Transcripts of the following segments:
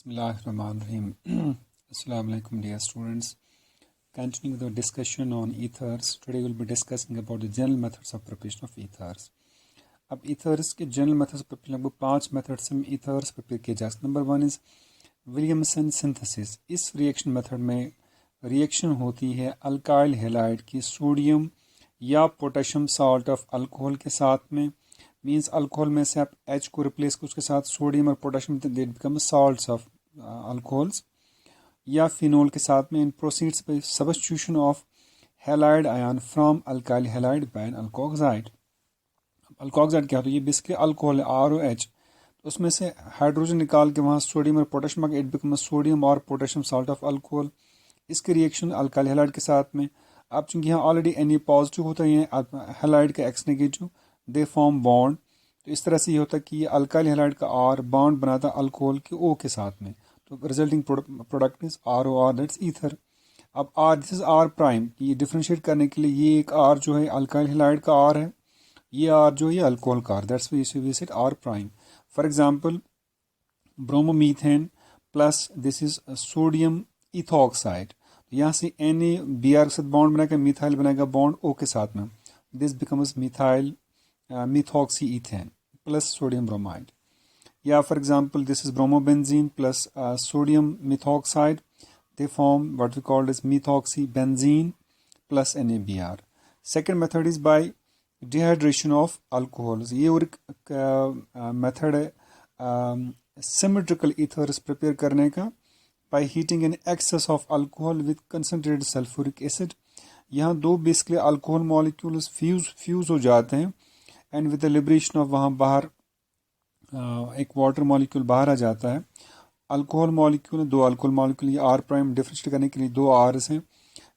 Bismillahirrahmanirrahim. Assalamu alaikum dear students. Continuing the discussion on ethers, today we'll be discussing about the general methods of preparation of ethers. अब ethers के general methods पर लगभग 5 methods से ethers prepare किए जा सकते हैं. Number 1 is Williamson synthesis. इस reaction method में reaction होती है alkyl halide की सोडियम या पोटेशियम साल्ट ऑफ अल्कोहल के साथ में. मीन्स अल्कोहल में से आप H को रिप्लेस कर उसके साथ सोडियम और potassium they become salts of alcohols, या फिनोल के साथ में. In proceeds by substitution of halide ion from alkyl halide by an alkoxide. Alkoxide क्या होता है? ये बेसिकली अल्कोहल है ROH, तो उसमें से हाइड्रोजन निकाल के वहाँ सोडियम और पोटेशियम, इट बिकम सोडियम और पोटेशियम साल्ट ऑफ अल्कोहल. इसके रिएक्शन अल्काइल हैलाइड के साथ में. अब चूंकि यहाँ ऑलरेडी Na पॉजिटिव होता है, हैलाइड का X negative, they form bond. तो इस तरह से ये होता है कि ये अल्काइल हैलाइड का R बॉन्ड बनाता है अल्कोहल के O के साथ में. तो resulting product is ROR, that's ether. अब R, this is R prime. ये डिफ्रेंशिएट करने के लिए ये एक R जो है अल्काइल हैलाइड का R है, ये R जो है अल्कोहल का R, that's we said R prime. For example bromomethane plus this is sodium ethoxide. यहाँ से Na Br के साथ बॉन्ड बनाएगा, मिथाइल बनाएगा बॉन्ड O के साथ में. This becomes methyl methoxyethane plus sodium bromide. Yeah, for example, this is bromobenzene plus sodium methoxide. They form what we call as methoxybenzene plus NaBr. Second method is by dehydration of alcohols. ये और method है symmetrical ethers prepare करने का by heating an excess of alcohol with concentrated sulfuric acid. यहाँ दो basically alcohol molecules fuse हो जाते हैं, and with the liberation of वहाँ बाहर एक वाटर मॉलिक्यूल बाहर आ जाता है. अल्कोहल मॉलिक्यूल, दो अल्कोहल मॉलिक्यूल, ये R प्राइम डिफरेंशिएट करने के लिए दो R's हैं.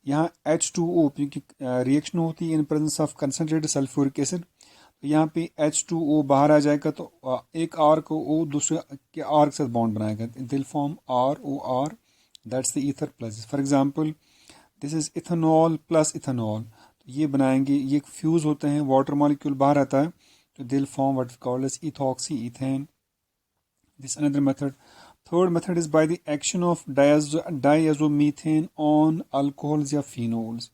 यहाँ H2O क्योंकि रिएक्शन होती है इन presence of concentrated sulphuric acid, तो यहाँ पे H2O बाहर आ जाएगा, तो एक R को O दूसरे के R के साथ बॉन्ड बनाएगा, दिल form ROR, that's the ether plus. For example this is ethanol plus ethanol, ये बनाएंगे, ये फ्यूज होते हैं, वाटर मॉलिक्यूल बाहर आता है, तो दिल form what we call as ethoxyethane. This another method. Third method is by the action of diazomethane on alcohols या फिनोल्स.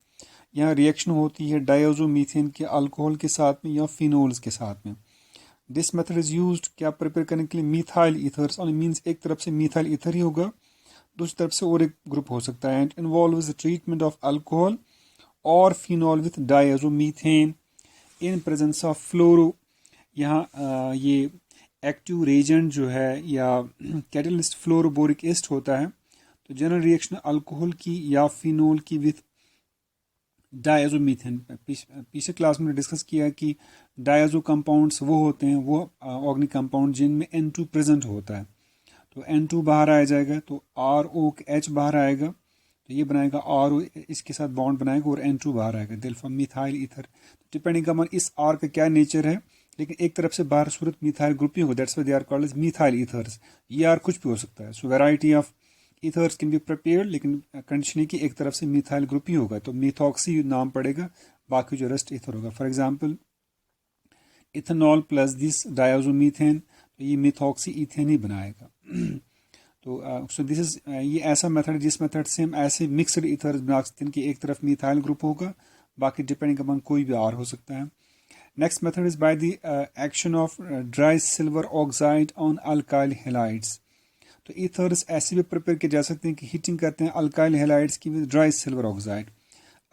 यहाँ रिएक्शन होती है डायज़ोमीथेन के अल्कोहल के साथ में या फिनोल्स के साथ में. दिस मेथड इज यूज्ड क्या प्रिपेयर करने के लिए? Methyl ethers. ऑन मीन्स एक तरफ से मिथाइल ईथर ही होगा, दूसरी तरफ से और एक ग्रुप हो सकता है. And involves the treatment of alcohol और phenol with diazomethane in presence of fluoro. यहाँ ये एक्टिव रेजेंट जो है या कैटलिस्ट फ्लोरोबोरिक एसिड होता है. तो जनरल रिएक्शन अल्कोहल की या फिनॉल की विथ डायज़ोमीथेन. पीछे क्लास में डिस्कस किया कि डायज़ो कंपाउंड्स वो होते हैं, वो ऑर्गेनिक कंपाउंड जिनमें N2 प्रेजेंट होता है. तो N2 बाहर आ जाएगा, तो ROH बाहर आएगा, तो ये बनाएगा R, इसके साथ बॉन्ड बनाएगा और N2 बाहर आएगा, दिल form methyl ether. Depending upon इस R का क्या नेचर है, लेकिन एक तरफ से बाहर सूरत मिथाइल ग्रुप ही होगा, that's why they are called as methyl ethers. ये R कुछ भी हो सकता है. So variety of ethers can be prepared, लेकिन कंडीशन है कि एक तरफ से मिथाइल ग्रुप ही होगा, तो मिथॉक्सी नाम पड़ेगा, बाकी जो रेस्ट ईथर होगा. For example ethanol plus this diazomethane, तो ये मिथॉक्सी ईथेन ही बनाएगा. तो सो दिस इज ये ऐसा मेथड है जिस मेथड से हम ऐसे मिक्सड ईथर्स बना सकते हैं कि एक तरफ मिथाइल ग्रुप होगा, बाकी डिपेंडिंग अपॉन कोई भी R हो सकता है. Next method is by the action of dry silver oxide on alkyl halides. तो ईथर्स ऐसे भी प्रिपेयर किए जा सकते हैं कि हीटिंग करते हैं अल्काइल हैलाइड्स की with dry silver oxide.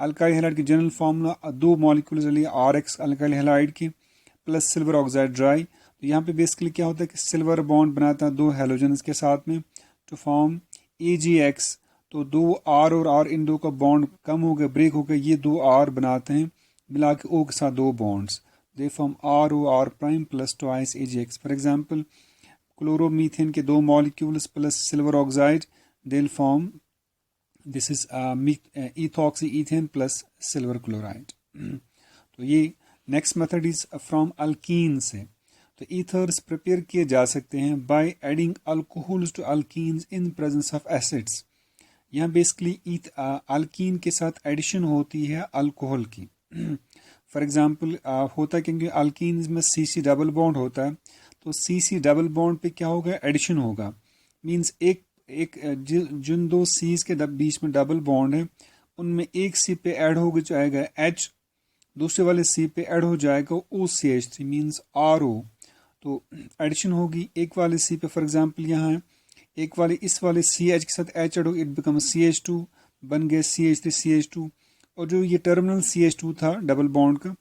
Alkyl halide की जनरल फार्मूला दो मॉलिक्यूल्स लिए RX अल्काइल हैलाइड की प्लस सिल्वर ऑक्साइड ड्राई. तो यहाँ पे बेसिकली क्या होता है कि सिल्वर बॉन्ड बनाता है दो हेलोजन्स के साथ में टू फॉर्म AgX. तो दो R और R, इन दो का बॉन्ड कम हो गया, ब्रेक हो गया, ये दो R बनाते हैं मिला के O के साथ दो bonds, they form ROR prime plus twice AgX. For example chloromethane के दो molecules plus silver oxide, they form this is ethoxyethane plus silver chloride. तो ये next method is from alkene से. तो ईथर्स प्रिपेयर किए जा सकते हैं by adding alcohols to alkenes in presence of acids. यहाँ बेसिकली अल्कीन के साथ एडिशन होती है अल्कोहल की. फॉर एग्जांपल होता है क्योंकि अल्कीन में CC डबल बॉन्ड होता है, तो CC डबल बॉन्ड पे क्या होगा? एडिशन होगा. मींस एक जिन दो सीज के बीच में डबल बॉन्ड है उनमें एक सी पे ऐड हो जाएगा H, दूसरे वाले सी पे ऐड हो जाएगा OCH3 मीन्स RO। तो एडिशन होगी एक वाले सी पे, फॉर एग्जांपल यहाँ है एक वाले इस वाले CH के साथ H ऐड हो, इट बिकम CH2, बन गया CH3 CH2। और जो ये टर्मिनल CH2 था डबल बॉन्ड का,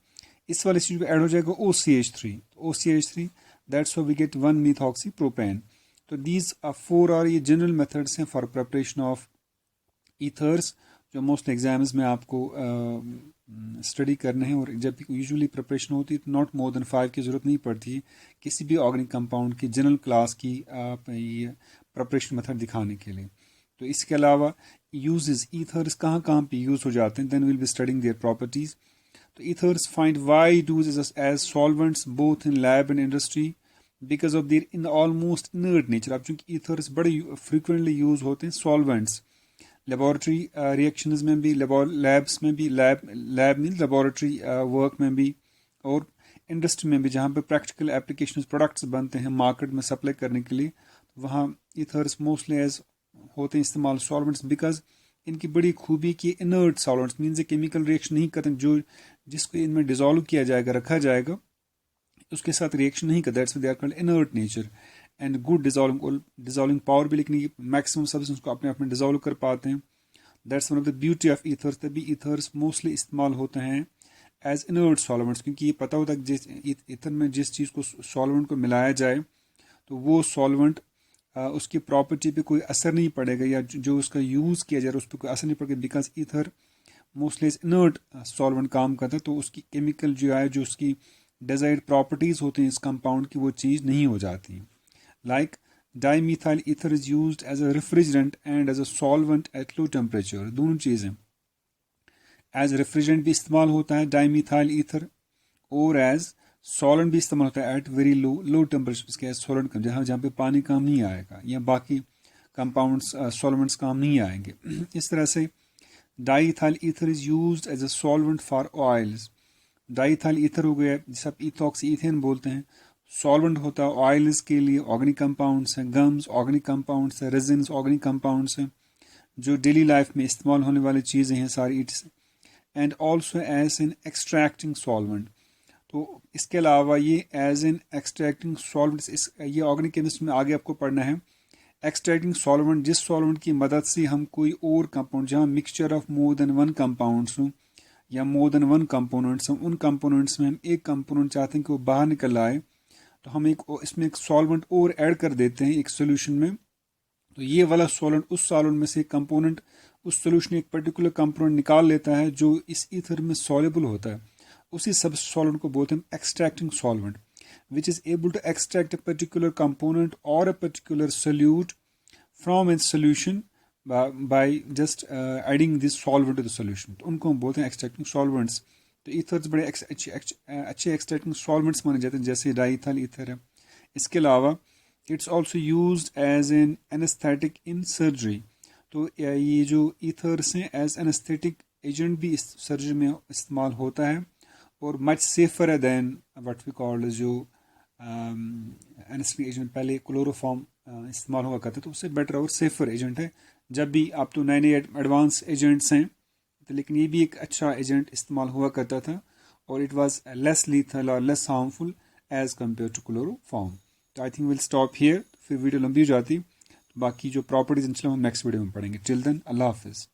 इस वाले CH2 पे ऐड हो जाएगा OCH3, OCH3, that's how we get 1 methoxy propane। तो दीज 4 आर ये जनरल मेथड्स हैं फॉर प्रिपरेशन ऑफ ईथर्स, जो मोस्ट एग्जाम्स में आपको स्टडी करने हैं। और जब यूजुअली प्रिपरेशन होती है तो नॉट मोर देन 5 की ज़रूरत नहीं पड़ती है किसी भी ऑर्गेनिक कंपाउंड की जनरल क्लास की ये प्रिपरेशन मेथड दिखाने के लिए। तो इसके अलावा यूजेस ईथर्स कहाँ कहाँ पे यूज़ हो जाते हैं, then will be studying their properties. तो ethers find wide use as solvents both in lab and industry because of their in almost inert nature. अब चूँकि ईथर्स बड़े फ्रिक्वेंटली यूज होते हैं सॉल्वेंट्स, लेबॉरेटरी रिएक्शंस में भी, लैब्स में भी, लैब मीन लेबॉरेटरी वर्क में भी, और इंडस्ट्री में भी जहाँ पे प्रैक्टिकल एप्लीकेशन प्रोडक्ट्स बनते हैं मार्केट में सप्लाई करने के लिए, वहाँ ईथर्स मोस्टली एज होते हैं इस्तेमाल सॉल्वेंट्स बिकॉज इनकी बड़ी खूबी की inert solvents means chemical reaction नहीं करते, जो जिसको इनमें डिजोल्व किया जाएगा रखा जाएगा उसके साथ रिएक्शन नहीं करता, that's they are called inert nature and good dissolving power भी, लेकिन ये मैक्सिमम सब्सटेंस को अपने आप में डिजोल्व कर पाते हैं। That's one of the beauty of ethers. तभी ईथर्स मोस्टली इस्तेमाल होते हैं एज इनर्ट सॉल्वेंट्स, क्योंकि ये पता होता है कि जिस ईथर में जिस चीज़ को सॉल्वेंट को मिलाया जाए तो वो सॉल्वेंट उसकी प्रॉपर्टी पे कोई असर नहीं पड़ेगा, या जो उसका यूज़ किया जाए उस पर कोई असर नहीं पड़ेगा, because ether mostly inert solvent काम करता है। तो उसकी केमिकल जो है, जो उसकी डिजायर्ड प्रॉपर्टीज़ होती हैं इस कंपाउंड की, वो चीज़ नहीं हो जाती। Like dimethyl ether is used as a refrigerant and as a solvent at low temperature. दोनों चीज़ें, एज रेफ्रिजरेंट भी इस्तेमाल होता है डाईमिथाइल ईथर, और एज सॉल्वेंट भी इस्तेमाल होता है एट वेरी लो टेम्परेचर, इसके सॉल्वेंट कम, जहाँ पे पानी काम नहीं आएगा या बाकी कंपाउंड्स सॉल्वेंट्स काम नहीं आएंगे। इस तरह से diethyl ether is used as a solvent for oils. Diethyl ether हो गया जिसे आप इथॉक्सी ईथेन बोलते हैं, सॉल्वेंट होता है ऑयल्स के लिए, ऑर्गेनिक कंपाउंड्स हैं, गम्स ऑर्गेनिक कंपाउंड्स हैं, रेजिन्स ऑर्गेनिक कंपाउंड्स हैं, जो डेली लाइफ में इस्तेमाल होने वाली चीज़ें हैं सारी it's, and also as an extracting solvent. तो इसके अलावा ये एज एन एक्सट्रैक्टिंग सॉल्वेंट, ये ऑर्गेनिक केमिस्ट्री में आगे आपको पढ़ना है। एक्सट्रैक्टिंग सॉल्वेंट, जिस सॉल्वेंट की मदद से हम कोई और कंपाउंड, जहाँ mixture of more than one compounds हों या मोर देन वन कंपोनेंट्स हों, उन कंपोनेंट्स में हम एक कंपोनेंट चाहते हैं कि वो बाहर निकल आए, तो हम इसमें एक सॉल्वेंट और ऐड कर देते हैं एक सोल्यूशन में। तो ये वाला सॉल्वेंट उस सॉल्वेंट में से कंपोनेंट, उस सोल्यूशन एक पर्टिकुलर कंपोनेंट निकाल लेता है जो इस ईथर में सॉल्युबल होता है, उसी सब सॉल्वेंट को बोलते हैं extracting solvent, which is able to extract a particular component और a particular solute from its solution by just adding this solvent to the solution. तो उनको हम बोलते हैं एक्सट्रैक्टिंग सॉल्वेंट्स। तो ईथर्स बड़े अच्छे एक्सट्रैक्टिंग सॉल्वेंट्स माने जाते हैं, जैसे डाईइथाइल ईथर है। इसके अलावा it's also used as an anaesthetic in surgery. तो ये जो ईथर्स हैं एज एनेस्थेटिक एजेंट भी इस सर्जरी में इस्तेमाल होता है, और मच सेफर है देन व्हाट वी कॉल्ड जो एनेस्थेटिक एजेंट पहले क्लोरोफॉर्म इस्तेमाल हुआ करता है, तो उससे बेटर और सेफर एजेंट है। जब भी आप तो नए नए एडवांस एजेंट्स हैं, तो लेकिन ये भी एक अच्छा एजेंट इस्तेमाल हुआ करता था, और इट वाज लेस लीथल और less harmful as compare to chloroform. तो I think will stop here, फिर वीडियो लंबी हो जाती, बाकी जो प्रॉपर्टीज इंशाल्लाह हम नेक्स्ट वीडियो में पढ़ेंगे। टिल देन अल्लाह हाफिज़।